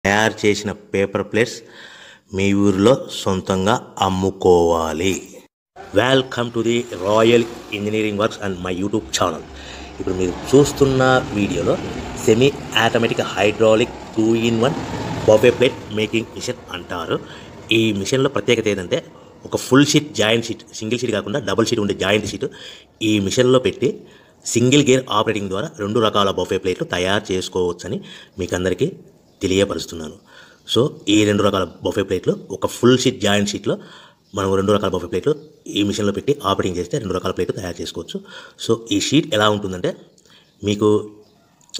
తయారు చేసిన paper plates మీ ఊరిలో సొంతంగా అమ్ముకోవాలి. Welcome to the Royal Engineering Works and my YouTube channel. ఇప్పుడు మీరు చూస్తున్న వీడియోలో semi automatic hydraulic 2-in-1 buffet plate making machine అంటారు. ఈ మిషన్లో ప్రత్యేకత ఏంటంటే ఒక full sheet joint sheet, single sheet కాకుండా డబుల్ షీట్ ఉండే జాయింట్ షీట్ ఈ మిషన్లో పెట్టి సింగిల్ గేర్ ఆపరేటింగ్ ద్వారా 2 రకాల బఫే ప్లేట్లు తయారు చేసుకోవచ్చని మీకు అందరికీ తెలియపరుస్తున్నాను. సో ఈ 2 రకాల బఫే ప్లేట్లు ఒక ఫుల్ షీట్ జాయింట్ షీట్లో మనం 2 రకాల బఫే ప్లేట్లు ఈ మిషన్లో పెట్టి ఆపరేటింగ్ చేస్తే 2 రకాల ప్లేట్లు తయారు చేసుకోవచ్చు. సో ఈ షీట్ ఎలా ఉంటుందంటే మీకు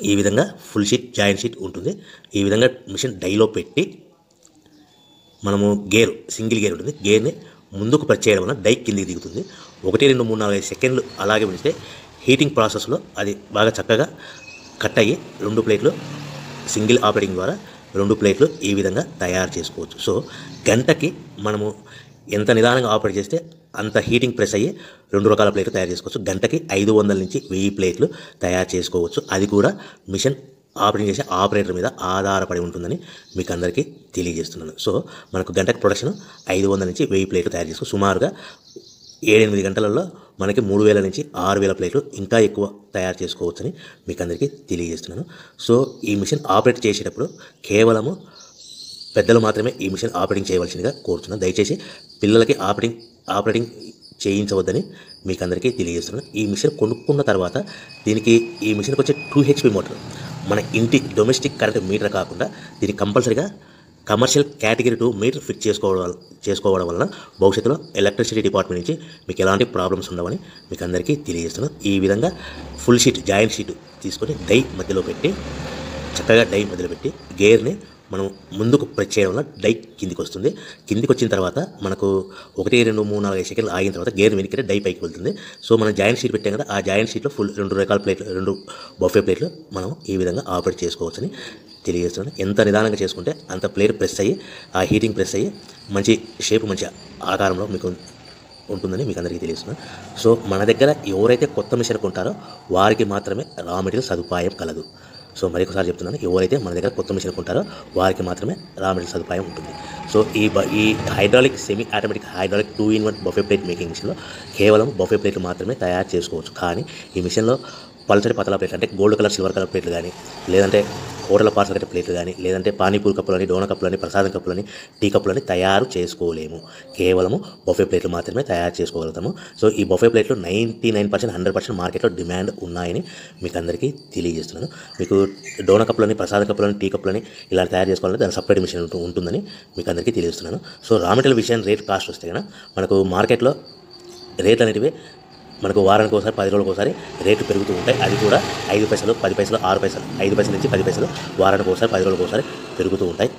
ఈ విధంగా ఫుల్ షీట్ జాయింట్ షీట్ ఉంటుంది. ఈ విధంగా మిషన్ డైలో పెట్టి మనము గేర్ సింగిల్ గేర్ ఉంటుంది, గేర్ని ముందుకు ప్రెస్ చేయడం వల్ల డై కిందికి దిగుతుంది. 1, 2, 3, 4, 5 సెకండ్లు అలాగే ఉంచితే హీటింగ్ ప్రాసెస్లో అది బాగా చక్కగా కట్ అయ్యి 2 ప్లేట్లు సింగిల్ ఆపరేటింగ్ ద్వారా 2 ప్లేట్లు ఈ విధంగా తయారు చేసుకోవచ్చు. సో గంటకి మనము ఎంత నిదానంగా ఆపరేట్ చేస్తే అంత హీటింగ్ ప్రెస్ అయ్యి 2 రకాల ప్లేట్లు తయారు చేసుకోవచ్చు. గంటకి 500 నుంచి 1000 ప్లేట్లు తయారు చేసుకోవచ్చు. అది కూడా మిషన్ ఆపరేటింగ్ చేసే ఆపరేటర్ మీద ఆధారపడి ఉంటుందని మీకు అందరికీ తెలియజేస్తున్నాను. సో మనకు గంటకి ప్రొడక్షన్ 500 నుంచి 1000 ప్లేట్లు తయారు చేసుకోవచ్చు. సుమారుగా 7-8 గంటలలో మనకి 3000 నుంచి 6000 ప్లేట్లు ఇంకా ఎక్కువ తయారు చేసుకోవచ్చని మీకు అందరికీ తెలియజేస్తున్నాను. సో ఈ మిషన్ ఆపరేట్ చేసేటప్పుడు కేవలము పెద్దలు మాత్రమే ఈ మిషన్ ఆపరేటింగ్ చేయవలసిందిగా కోరుతున్నాను. దయచేసి పిల్లలకి ఆపరేటింగ్ చేయించవద్దని మీకు అందరికీ తెలియజేస్తున్నాను. ఈ మిషన్ కొనుక్కున్న తర్వాత దీనికి ఈ మిషన్కి వచ్చే 2 HP మోటార్ మన ఇంటి డొమెస్టిక్ కరెంట్ మీటర్ కాకుండా దీనికి కంపల్సరీగా కమర్షియల్ కేటగిరీ 2 మీటర్ ఫిట్ చేసుకోవడం వలన భవిష్యత్తులో ఎలక్ట్రిసిటీ డిపార్ట్మెంట్ నుంచి మీకు ఎలాంటి ప్రాబ్లమ్స్ ఉండవని మీకు అందరికీ తెలియజేస్తున్నాను. ఈ విధంగా ఫుల్ షీట్ జాయింట్ షీట్ తీసుకొని డై మధ్యలో పెట్టి చక్కగా డై మధ్యలో పెట్టి గేర్ని మనం ముందుకు ప్రెస్ చేయడం వల్ల డై కిందికి వస్తుంది. కిందికి వచ్చిన తర్వాత మనకు 1, 2, 3, 4, 5 సెకండ్లు ఆగిన తర్వాత గేర్ వెనక్కి డై పైకి వెళ్తుంది. సో మనం జాయింట్ షీట్ పెట్టాం కదా, ఆ జాయింట్ షీట్లో ఫుల్ 2 రకాల ప్లేట్లు 2 బఫే ప్లేట్లు మనం ఈ విధంగా ఆపరేట్ చేసుకోవచ్చని తెలియజేస్తున్నాను. ఎంత నిదానంగా చేసుకుంటే అంత ప్లేట్ ప్రెస్ అయ్యి ఆ హీటింగ్ ప్రెస్ అయ్యి మంచి షేప్ మంచి ఆకారంలో మీకు ఉంటుందని మీకు అందరికీ తెలియజేస్తున్నాను. సో మన దగ్గర ఎవరైతే కొత్త మిషన్ కొంటారో వారికి మాత్రమే రా మెటీరియల్ సదుపాయం కలదు. సో మరొకసారి చెప్తున్నాను, ఎవరైతే మన దగ్గర కొత్త మిషన్ కొంటారో వారికి మాత్రమే రా మెటీరియల్ సదుపాయం ఉంటుంది. సో ఈ hydraulic semi automatic hydraulic 2-in-1 buffet plate making మిషన్లో కేవలం బఫే ప్లేట్లు మాత్రమే తయారు చేసుకోవచ్చు. కానీ ఈ మిషన్లో పల్చడి పతలా ప్లేట్లు అంటే గోల్డ్ కలర్ సిల్వర్ కలర్ ప్లేట్లు కానీ, లేదంటే హోటల్ పార్సల్ కట్టే ప్లేట్లు కానీ, లేదంటే పానీపూరి కప్పులని, డోనా కప్పులని, ప్రసాదం కప్పులని, టీ కప్పులని తయారు చేసుకోలేము. కేవలము బఫే ప్లేట్లు మాత్రమే తయారు చేసుకోగలుగుతాము. సో ఈ బఫే ప్లేట్లు 99%, 100% మార్కెట్లో డిమాండ్ ఉన్నాయని మీకు అందరికీ తెలియజేస్తున్నాను. మీకు డోనా కప్పులని, ప్రసాదం కప్పులని, టీ కప్పులని ఇలా తయారు చేసుకోవాలంటే దాని సపరేట్ మిషన్ ఉంటుందని మీకు అందరికీ తెలియజేస్తున్నాను. సో రా మెటీరియల్ విషయం రేట్ కాస్ట్ వస్తే కనుక మనకు మార్కెట్లో రేట్లు అనేటివి మనకు వారానికి ఒకసారి 10 రోజులకు ఒకసారి రేట్లు పెరుగుతూ ఉంటాయి. అది కూడా 5 పైసలు, 10 పైసలు, 6 పైసలు, 5 పైసల నుంచి 10 పైసలు వారానికి ఒకసారి 10 రోజులకు ఒకసారి పెరుగుతూ ఉంటాయి.